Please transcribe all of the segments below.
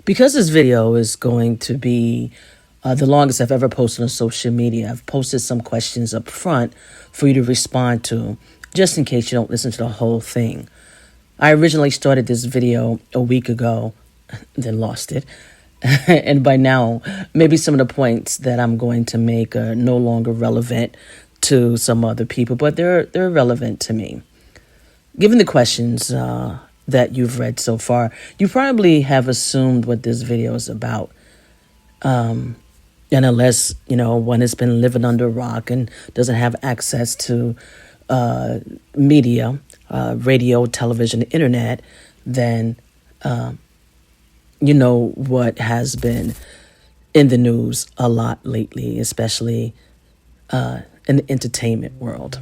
Because this video is going to be the longest I've ever posted on social media, I've posted some questions up front for you to respond to, just in case you don't listen to the whole thing. I originally started this video a week ago, then lost it. And by now, maybe some of the points that I'm going to make are no longer relevant to some other people, but they're relevant to me. Given the questions that you've read so far, you probably have assumed what this video is about. And unless, one has been living under a rock and doesn't have access to media, radio, television, internet, then you know what has been in the news a lot lately, especially in the entertainment world.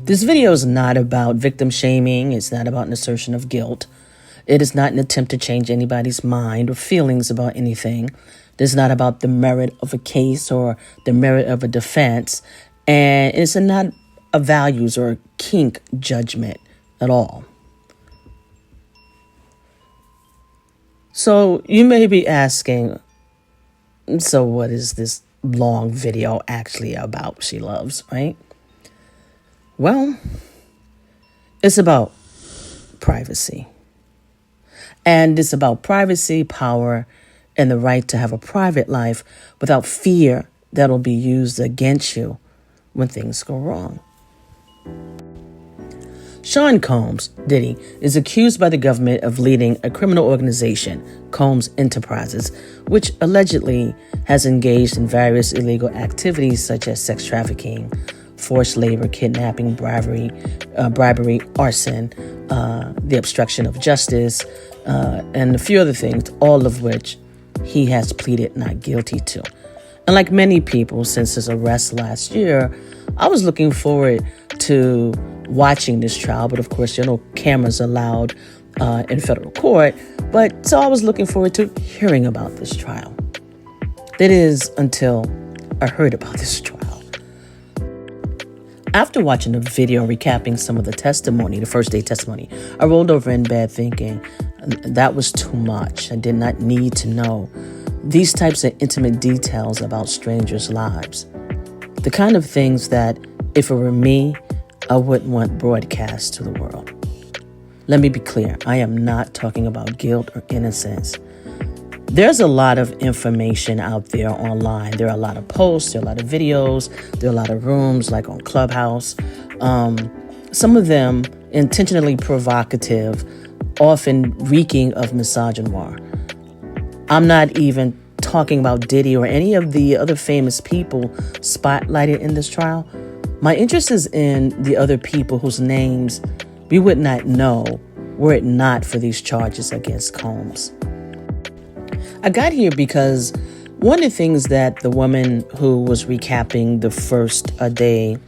This video is not about victim shaming. It's not about an assertion of guilt. It is not an attempt to change anybody's mind or feelings about anything. It's not about the merit of a case or the merit of a defense. And it's not a values or kink judgment at all. So you may be asking, so what is this long video actually about, She Loves, right? Well, it's about privacy. And it's about privacy, power, and the right to have a private life without fear that'll be used against you when things go wrong. Sean Combs, Diddy, is accused by the government of leading a criminal organization, Combs Enterprises, which allegedly has engaged in various illegal activities such as sex trafficking, forced labor, kidnapping, bribery, arson, the obstruction of justice, and a few other things, all of which he has pleaded not guilty to. And like many people since his arrest last year, I was looking forward to watching this trial, but of course, there are no cameras allowed in federal court. But so I was looking forward to hearing about this trial. That is until I heard about this trial. After watching the video recapping some of the testimony, the first day testimony, I rolled over in bed thinking that was too much. I did not need to know these types of intimate details about strangers' lives. The kind of things that, if it were me, I wouldn't want broadcast to the world. Let me be clear. I am not talking about guilt or innocence. There's a lot of information out there online. There are a lot of posts, there are a lot of videos, there are a lot of rooms like on Clubhouse. Some of them intentionally provocative, often reeking of misogynoir. I'm not even talking about Diddy or any of the other famous people spotlighted in this trial. My interest is in the other people whose names we would not know were it not for these charges against Combs. I got here because one of the things that the woman who was recapping the first day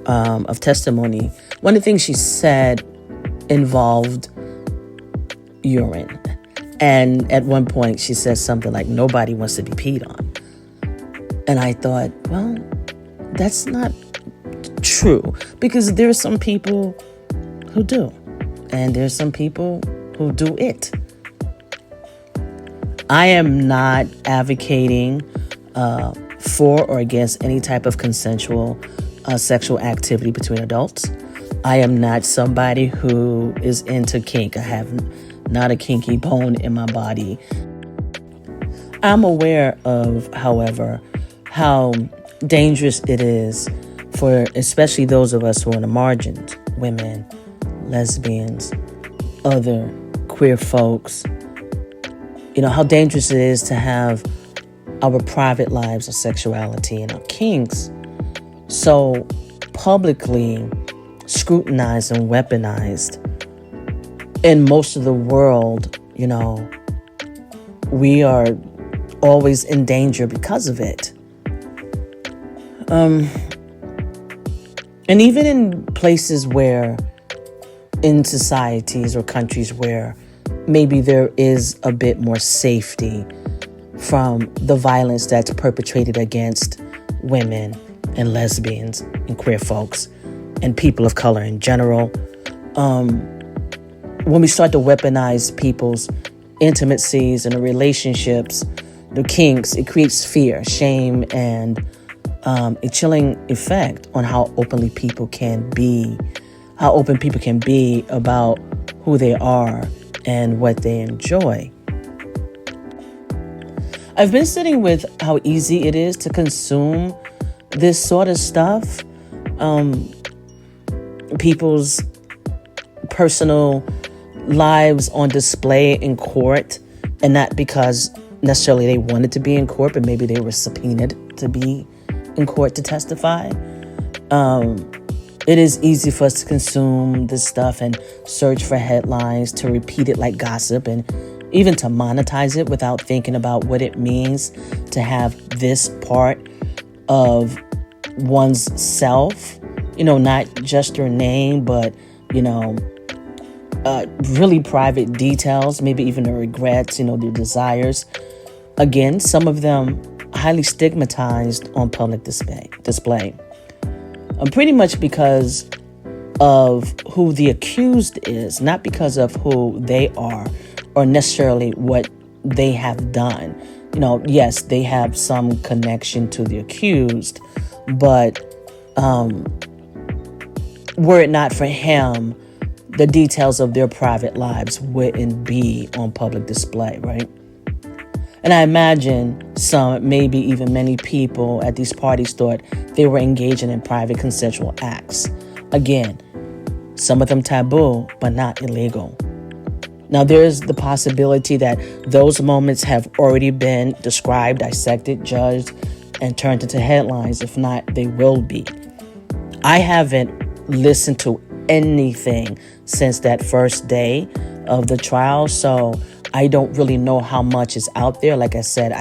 of testimony, one of the things she said involved urine. And at one point she said something like, nobody wants to be peed on. And I thought, well, that's not true, because there are some people who do, and there's some people who do it. I am not advocating for or against any type of consensual sexual activity between adults. I am not somebody who is into kink. I have not a kinky bone in my body. I'm aware of, however, how dangerous it is for especially those of us who are on the margins, women, lesbians, other queer folks, how dangerous it is to have our private lives of sexuality and our kinks so publicly scrutinized and weaponized. In most of the world, we are always in danger because of it. And even in places where, in societies or countries where maybe there is a bit more safety from the violence that's perpetrated against women and lesbians and queer folks and people of color in general, when we start to weaponize people's intimacies and the relationships, the kinks, it creates fear, shame, and a chilling effect on how open people can be about who they are and what they enjoy. I've been sitting with how easy it is to consume this sort of stuff. People's personal lives on display in court, and not because necessarily they wanted to be in court, but maybe they were subpoenaed to be in court to testify. It is easy for us to consume this stuff and search for headlines, to repeat it like gossip, and even to monetize it without thinking about what it means to have this part of one's self, not just your name, but, really private details, maybe even the regrets, their desires. Again, some of them highly stigmatized on public display. Pretty much because of who the accused is, not because of who they are or necessarily what they have done. Yes, they have some connection to the accused, but were it not for him, the details of their private lives wouldn't be on public display, right? And I imagine some, maybe even many people at these parties thought they were engaging in private consensual acts. Again, some of them taboo, but not illegal. Now, there's the possibility that those moments have already been described, dissected, judged, and turned into headlines. If not, they will be. I haven't listened to anything since that first day of the trial, so I don't really know how much is out there. Like I said,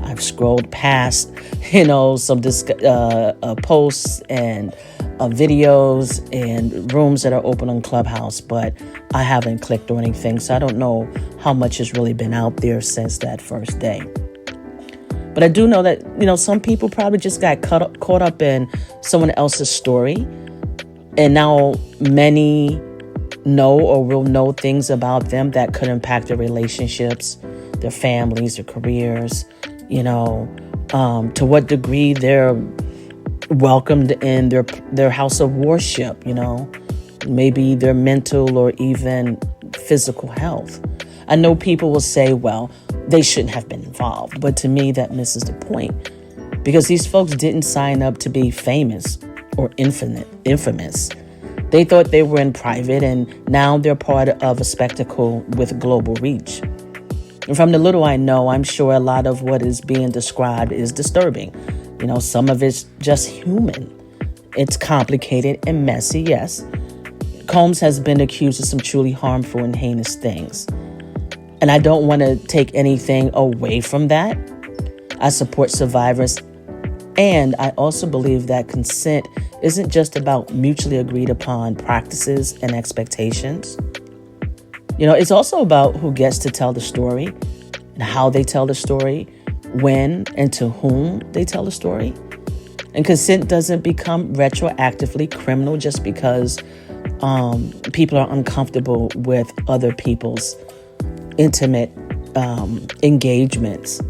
I've scrolled past, some posts and videos and rooms that are open on Clubhouse, but I haven't clicked or anything, so I don't know how much has really been out there since that first day. But I do know that, some people probably just got caught up in someone else's story, and now many know or will know things about them that could impact their relationships, their families, their careers, to what degree they're welcomed in their house of worship, maybe their mental or even physical health. I know people will say, well, they shouldn't have been involved, but to me that misses the point, because these folks didn't sign up to be famous or infamous. They thought they were in private, and now they're part of a spectacle with global reach. And from the little I know, I'm sure a lot of what is being described is disturbing. Some of it's just human. It's complicated and messy, yes. Combs has been accused of some truly harmful and heinous things. And I don't want to take anything away from that. I support survivors. And I also believe that consent isn't just about mutually agreed upon practices and expectations. It's also about who gets to tell the story and how they tell the story, when and to whom they tell the story. And consent doesn't become retroactively criminal just because people are uncomfortable with other people's intimate engagements.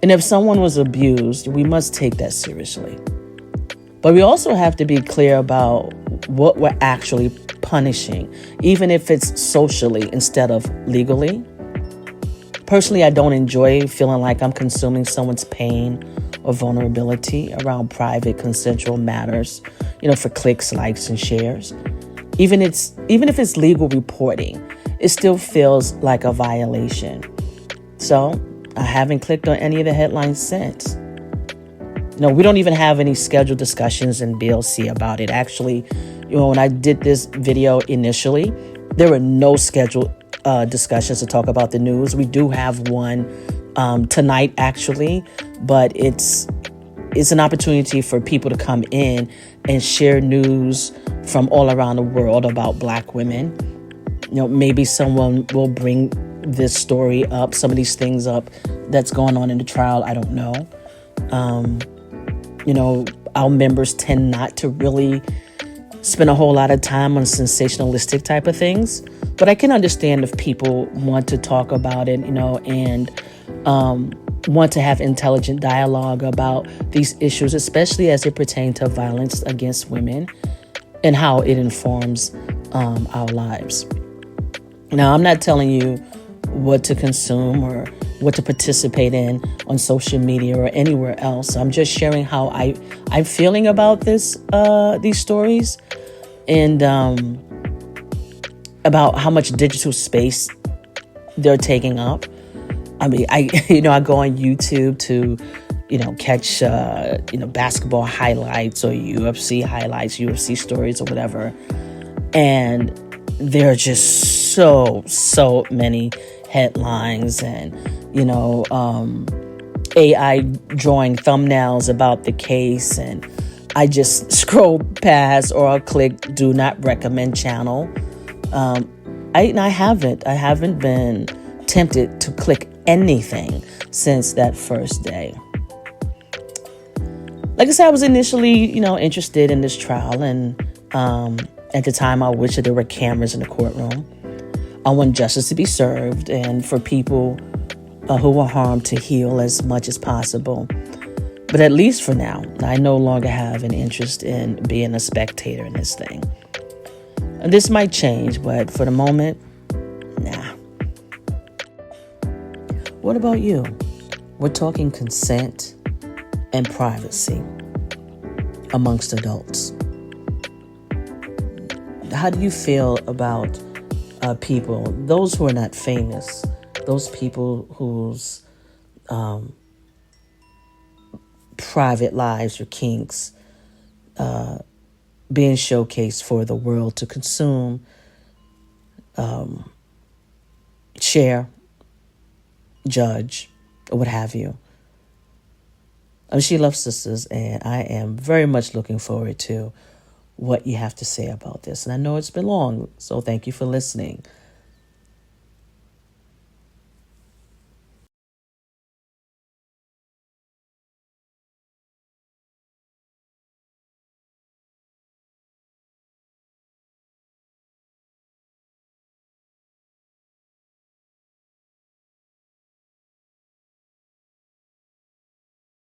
And if someone was abused, we must take that seriously. But we also have to be clear about what we're actually punishing, even if it's socially instead of legally. Personally, I don't enjoy feeling like I'm consuming someone's pain or vulnerability around private consensual matters, for clicks, likes, and shares. Even if it's legal reporting, it still feels like a violation. So I haven't clicked on any of the headlines since. We don't even have any scheduled discussions in BLC about it. Actually, when I did this video initially, there were no scheduled discussions to talk about the news. We do have one tonight, actually, but it's an opportunity for people to come in and share news from all around the world about Black women. Maybe someone will bring this story up, some of these things up that's going on in the trial. I don't know. Our members tend not to really spend a whole lot of time on sensationalistic type of things, but I can understand if people want to talk about it, and want to have intelligent dialogue about these issues, especially as it pertains to violence against women and how it informs our lives. Now, I'm not telling you what to consume or what to participate in on social media or anywhere else. I'm just sharing how I'm feeling about these stories, and about how much digital space they're taking up. I mean, I go on YouTube to, catch, basketball highlights or UFC highlights, UFC stories or whatever. And there are just so many headlines and, AI drawing thumbnails about the case. And I just scroll past or I'll click do not recommend channel. I haven't been tempted to click anything since that first day. Like I said, I was initially, interested in this trial, and at the time I wished that there were cameras in the courtroom. I want justice to be served and for people who were harmed to heal as much as possible. But at least for now, I no longer have an interest in being a spectator in this thing. And this might change, but for the moment, nah. What about you? We're talking consent and privacy amongst adults. How do you feel about people, those who are not famous, those people whose private lives or kinks being showcased for the world to consume, share, judge, or what have you? She Loves Sisters, and I am very much looking forward to what you have to say about this. And I know it's been long, so thank you for listening.